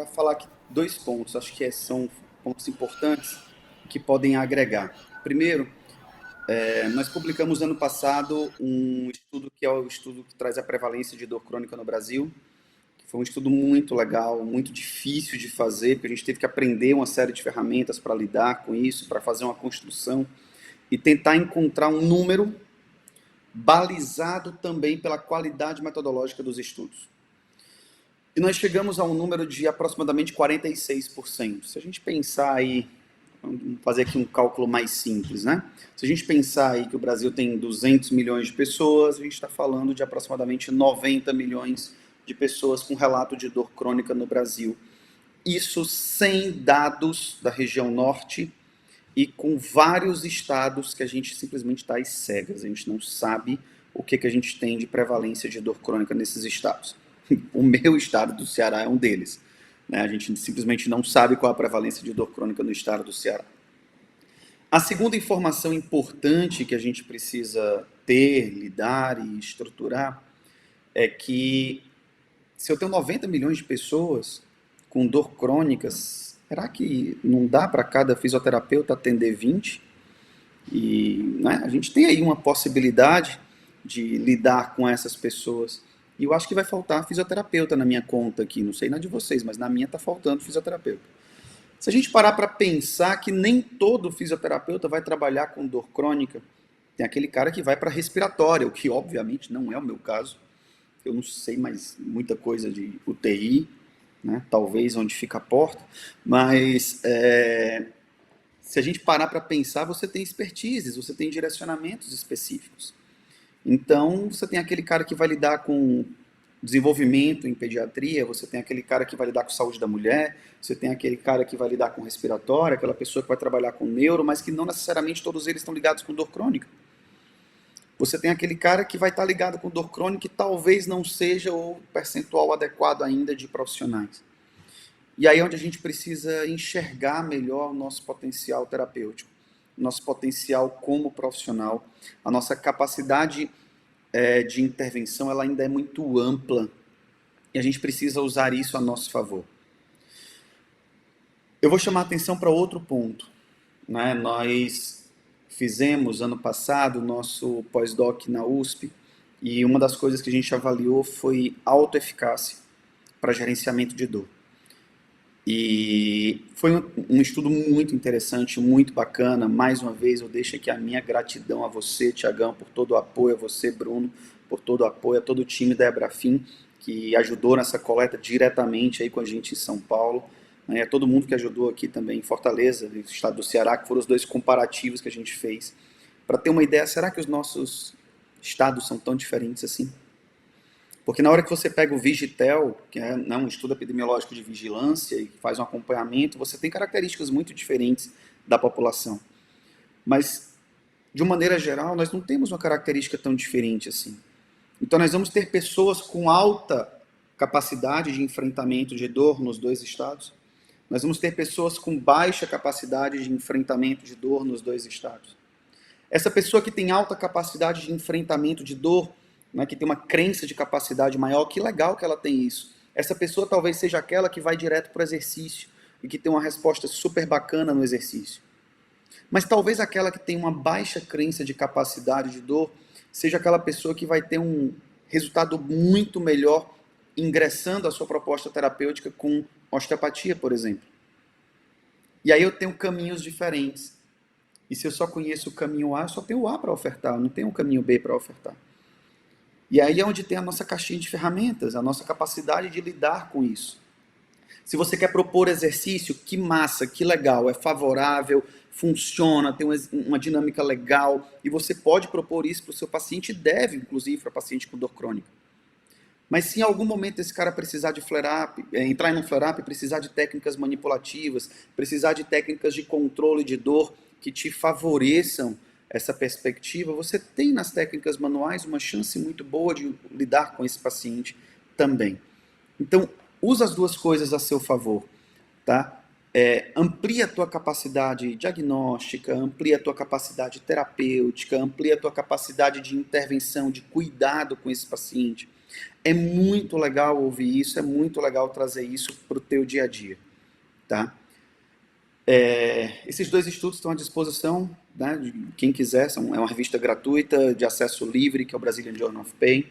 para falar aqui dois pontos, acho que são pontos importantes que podem agregar. Primeiro, nós publicamos ano passado um estudo que é o estudo que traz a prevalência de dor crônica no Brasil, que foi um estudo muito legal, muito difícil de fazer, porque a gente teve que aprender uma série de ferramentas para lidar com isso, para fazer uma construção e tentar encontrar um número balizado também pela qualidade metodológica dos estudos. E nós chegamos a um número de aproximadamente 46%. Se a gente pensar aí, vamos fazer aqui um cálculo mais simples, né? Se a gente pensar aí que o Brasil tem 200 milhões de pessoas, a gente está falando de aproximadamente 90 milhões de pessoas com relato de dor crônica no Brasil. Isso sem dados da região norte e com vários estados que a gente simplesmente está às cegas. A gente não sabe o que a gente tem de prevalência de dor crônica nesses estados. O meu estado do Ceará é um deles. Né? A gente simplesmente não sabe qual a prevalência de dor crônica no estado do Ceará. A segunda informação importante que a gente precisa ter, lidar e estruturar é que se eu tenho 90 milhões de pessoas com dor crônica, será que não dá para cada fisioterapeuta atender 20? E né, a gente tem aí uma possibilidade de lidar com essas pessoas. E eu acho que vai faltar fisioterapeuta na minha conta aqui. Não sei na de vocês, mas na minha está faltando fisioterapeuta. Se a gente parar para pensar que nem todo fisioterapeuta vai trabalhar com dor crônica, tem aquele cara que vai para respiratória, o que obviamente não é o meu caso. Eu não sei mais muita coisa de UTI, né? Talvez onde fica a porta, mas se a gente parar para pensar, você tem expertises, você tem direcionamentos específicos. Então, você tem aquele cara que vai lidar com desenvolvimento em pediatria, você tem aquele cara que vai lidar com saúde da mulher, você tem aquele cara que vai lidar com respiratória, aquela pessoa que vai trabalhar com neuro, mas que não necessariamente todos eles estão ligados com dor crônica. Você tem aquele cara que vai estar ligado com dor crônica e talvez não seja o percentual adequado ainda de profissionais. E aí é onde a gente precisa enxergar melhor o nosso potencial terapêutico, nosso potencial como profissional, a nossa capacidade de intervenção ela ainda é muito ampla e a gente precisa usar isso a nosso favor. Eu vou chamar a atenção para outro ponto. Né? Nós fizemos ano passado o nosso pós-doc na USP e uma das coisas que a gente avaliou foi autoeficácia para gerenciamento de dor. E foi um estudo muito interessante, muito bacana. Mais uma vez, eu deixo aqui a minha gratidão a você, Tiagão, por todo o apoio, a você, Bruno, por todo o apoio, a todo o time da Ebrafim, que ajudou nessa coleta diretamente aí com a gente em São Paulo, né? A todo mundo que ajudou aqui também em Fortaleza, no estado do Ceará, que foram os dois comparativos que a gente fez. Para ter uma ideia, será que os nossos estados são tão diferentes assim? Porque na hora que você pega o Vigitel, que é um estudo epidemiológico de vigilância e faz um acompanhamento, você tem características muito diferentes da população. Mas, de uma maneira geral, nós não temos uma característica tão diferente assim. Então, nós vamos ter pessoas com alta capacidade de enfrentamento de dor nos dois estados. Nós vamos ter pessoas com baixa capacidade de enfrentamento de dor nos dois estados. Essa pessoa que tem alta capacidade de enfrentamento de dor, né, que tem uma crença de capacidade maior, que legal que ela tem isso. Essa pessoa talvez seja aquela que vai direto para o exercício e que tem uma resposta super bacana no exercício. Mas talvez aquela que tem uma baixa crença de capacidade de dor seja aquela pessoa que vai ter um resultado muito melhor ingressando a sua proposta terapêutica com osteopatia, por exemplo. E aí eu tenho caminhos diferentes. E se eu só conheço o caminho A, eu só tenho o A para ofertar, eu não tenho o caminho B para ofertar. E aí é onde tem a nossa caixinha de ferramentas, a nossa capacidade de lidar com isso. Se você quer propor exercício, que massa, que legal, é favorável, funciona, tem uma dinâmica legal, e você pode propor isso para o seu paciente, e deve, inclusive, para paciente com dor crônica. Mas se em algum momento esse cara precisar de flare-up, entrar em um flare-up, precisar de técnicas manipulativas, precisar de técnicas de controle de dor que te favoreçam essa perspectiva, você tem nas técnicas manuais uma chance muito boa de lidar com esse paciente também. Então, usa as duas coisas a seu favor, tá? Amplia a tua capacidade diagnóstica, amplia a tua capacidade terapêutica, amplia a tua capacidade de intervenção, de cuidado com esse paciente. É muito legal ouvir isso, é muito legal trazer isso para o teu dia a dia, tá? Esses dois estudos estão à disposição, né, de quem quiser, é uma revista gratuita, de acesso livre, que é o Brazilian Journal of Pain.